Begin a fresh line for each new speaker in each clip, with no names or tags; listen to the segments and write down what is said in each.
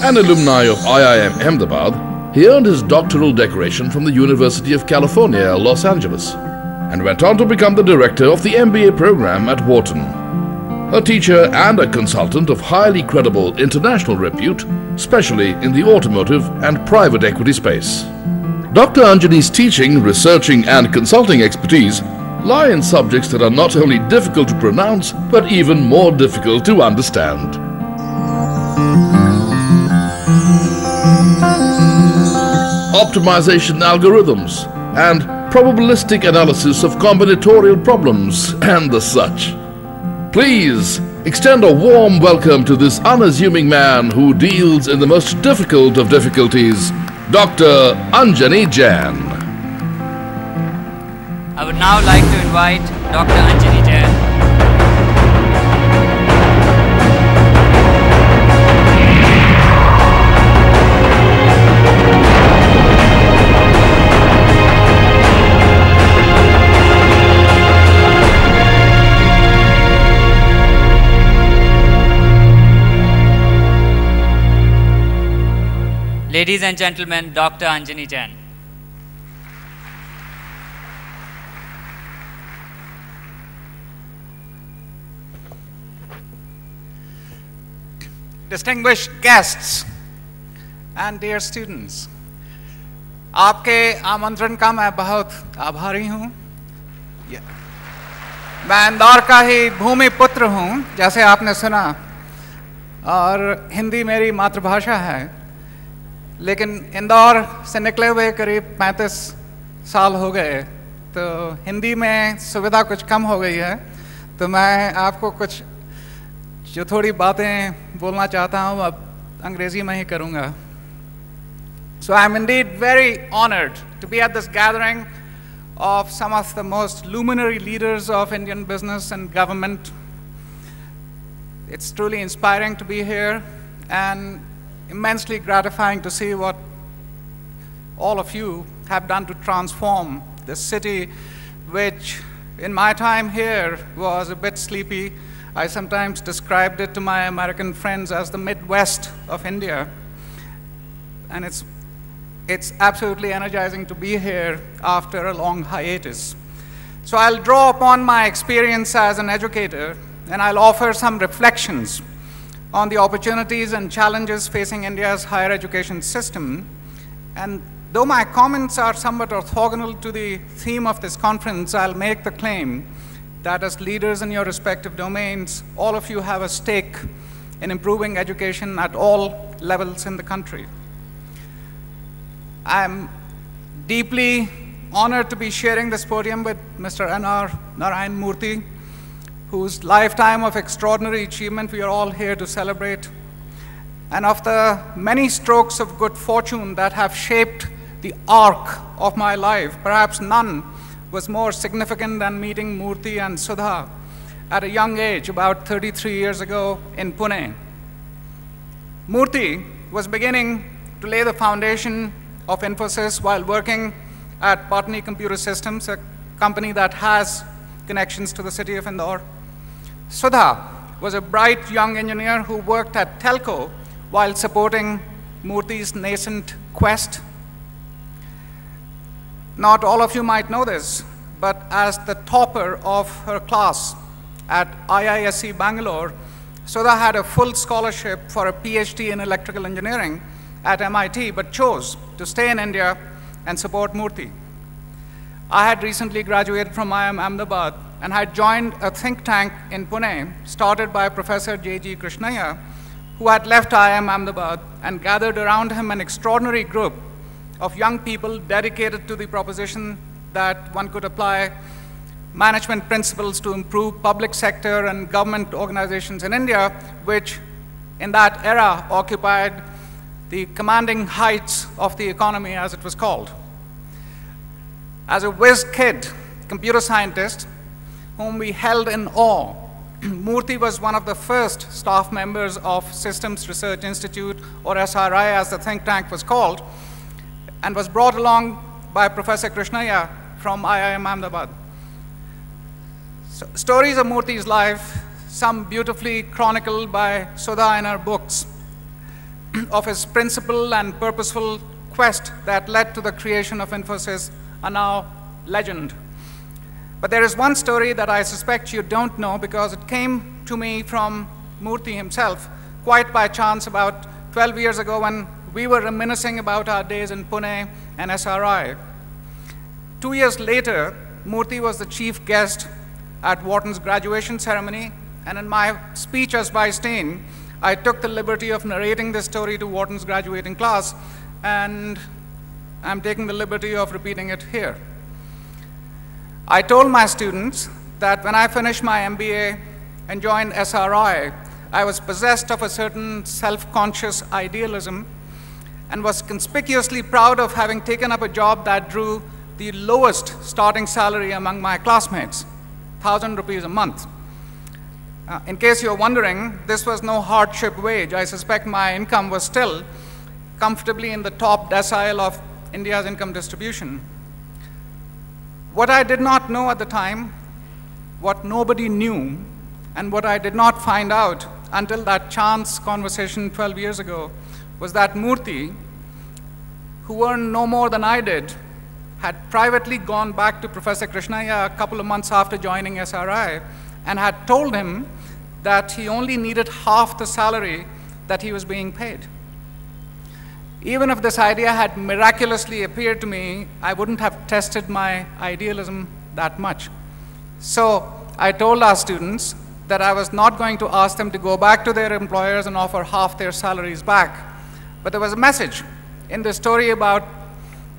An alumni of IIM Ahmedabad, he earned his doctoral decoration from the University of California, Los Angeles, and went on to become the director of the MBA program at Wharton. A teacher and a consultant of highly credible international repute, especially in the automotive and private equity space. Dr. Anjani's teaching, researching and consulting expertise lie in subjects that are not only difficult to pronounce, but even more difficult to understand. Optimization algorithms and probabilistic analysis of combinatorial problems and the such. Please extend a warm welcome to this unassuming man who deals in the most difficult of difficulties, Dr. Anjani Jain.
I would now like to invite Dr. Anjani Jain. Ladies and gentlemen, Dr. Anjani Jain.
Distinguished guests and dear students, आपके आमंत्रण का मैं बहुत आभारी हूँ। मैं इंदौर का ही भूमि पुत्र हूँ, जैसे आपने सुना, और हिंदी मेरी मातृभाषा है, लेकिन इंदौर से निकले हुए करीब 35 साल हो गए, तो हिंदी में सुविधा कुछ कम हो गई है, तो मैं आपको कुछ जो थोड़ी बातें बोलना चाहता हूँ अब अंग्रेजी में ही करूँगा. So I am indeed very honored to be at this gathering of some of the most luminary leaders of Indian business and government. It's truly inspiring to be here and immensely gratifying to see what all of you have done to transform this city, which in my time here was a bit sleepy. I sometimes described it to my American friends as the Midwest of India. And it's absolutely energizing to be here after a long hiatus. So I'll draw upon my experience as an educator, and I'll offer some reflections on the opportunities and challenges facing India's higher education system. And though my comments are somewhat orthogonal to the theme of this conference, I'll make the claim that as leaders in your respective domains, all of you have a stake in improving education at all levels in the country. I'm deeply honored to be sharing this podium with Mr. N.R. Narayan Murthy, whose lifetime of extraordinary achievement we are all here to celebrate, and of the many strokes of good fortune that have shaped the arc of my life. Perhaps none was more significant than meeting Murthy and Sudha at a young age, about 33 years ago in Pune. Murthy was beginning to lay the foundation of Infosys while working at Patni Computer Systems, a company that has connections to the city of Indore. Sudha was a bright young engineer who worked at Telco while supporting Murthy's nascent quest. Not all of you might know this, but as the topper of her class at IISc Bangalore, Sudha had a full scholarship for a PhD in electrical engineering at MIT, but chose to stay in India and support Murthy. I had recently graduated from IIM Ahmedabad and had joined a think tank in Pune started by Professor J.G. Krishnaiah, who had left IIM Ahmedabad and gathered around him an extraordinary group of young people dedicated to the proposition that one could apply management principles to improve public sector and government organizations in India, which in that era occupied the commanding heights of the economy, as it was called. As a whiz kid computer scientist, whom we held in awe, Murthy was one of the first staff members of Systems Research Institute, or SRI as the think tank was called, and was brought along by Professor Krishnaiah from IIM Ahmedabad. So, stories of Murthy's life, some beautifully chronicled by Sudha in her books, of his principled and purposeful quest that led to the creation of Infosys are now legend. But there is one story that I suspect you don't know because it came to me from Murthy himself quite by chance about 12 years ago when we were reminiscing about our days in Pune and SRI. 2 years later, Murthy was the chief guest at Wharton's graduation ceremony, and in my speech as Vice Dean, I took the liberty of narrating this story to Wharton's graduating class, and I'm taking the liberty of repeating it here. I told my students that when I finished my MBA and joined SRI, I was possessed of a certain self-conscious idealism and was conspicuously proud of having taken up a job that drew the lowest starting salary among my classmates, 1,000 rupees a month. In case you're wondering, this was no hardship wage. I suspect my income was still comfortably in the top decile of India's income distribution. What I did not know at the time, what nobody knew, and what I did not find out until that chance conversation 12 years ago, was that Murthy, who earned no more than I did, had privately gone back to Professor Krishnaiah a couple of months after joining SRI and had told him that he only needed half the salary that he was being paid. Even if this idea had miraculously appeared to me, I wouldn't have tested my idealism that much. So I told our students that I was not going to ask them to go back to their employers and offer half their salaries back. But there was a message in the story about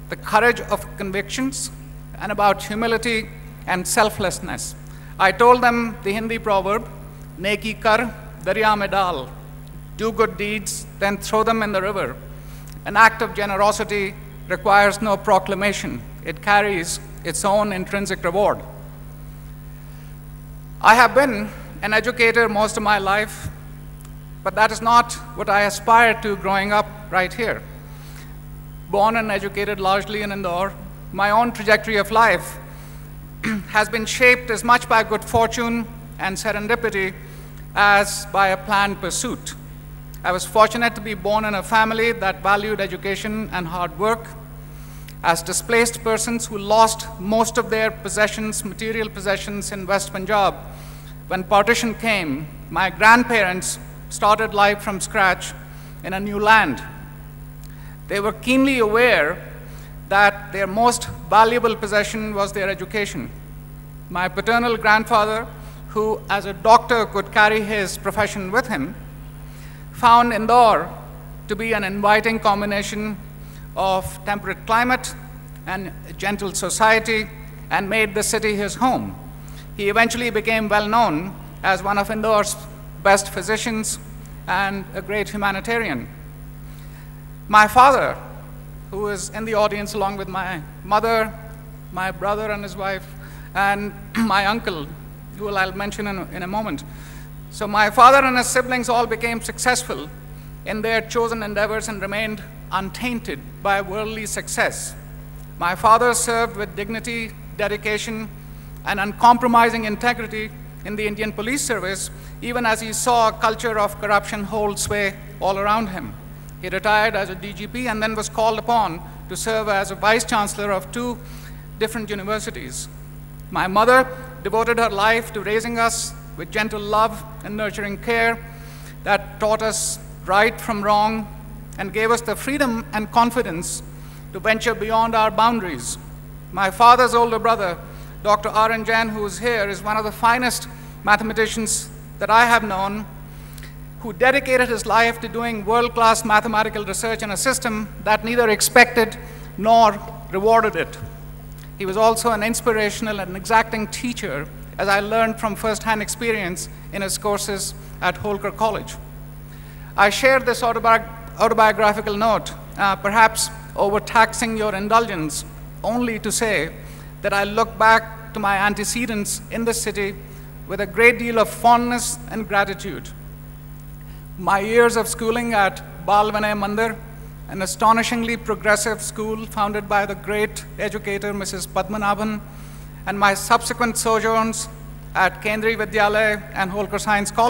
the courage of convictions and about humility and selflessness. I told them the Hindi proverb, Neki kar, darya mein dal. Do good deeds, then throw them in the river. An act of generosity requires no proclamation. It carries its own intrinsic reward. I have been an educator most of my life, but that is not what I aspired to growing up right here. Born and educated largely in Indore, my own trajectory of life has been shaped as much by good fortune and serendipity as by a planned pursuit. I was fortunate to be born in a family that valued education and hard work. As displaced persons who lost most of their possessions, material possessions in West Punjab, when partition came, my grandparents started life from scratch in a new land. They were keenly aware that their most valuable possession was their education. My paternal grandfather, who as a doctor could carry his profession with him, found Indore to be an inviting combination of temperate climate and a gentle society and made the city his home. He eventually became well known as one of Indore's best physicians and a great humanitarian. My father, who is in the audience along with my mother, my brother and his wife, and my uncle, who I'll mention in a moment. So my father and his siblings all became successful in their chosen endeavors and remained untainted by worldly success. My father served with dignity, dedication, and uncompromising integrity in the Indian Police Service, even as he saw a culture of corruption hold sway all around him. He retired as a DGP and then was called upon to serve as a vice chancellor of 2 different universities. My mother devoted her life to raising us with gentle love and nurturing care that taught us right from wrong and gave us the freedom and confidence to venture beyond our boundaries. My father's older brother, Dr. Jain, who is here, is one of the finest mathematicians that I have known, who dedicated his life to doing world-class mathematical research in a system that neither expected nor rewarded it. He was also an inspirational and exacting teacher, as I learned from first-hand experience in his courses at Holkar College. I shared this autobiographical note, perhaps overtaxing your indulgence, only to say that I look back to my antecedents in the city with a great deal of fondness and gratitude. My years of schooling at Bal Vinay Mandir, an astonishingly progressive school founded by the great educator Mrs. Padmanabhan, and my subsequent sojourns at Kendriya Vidyalaya and Holkar Science College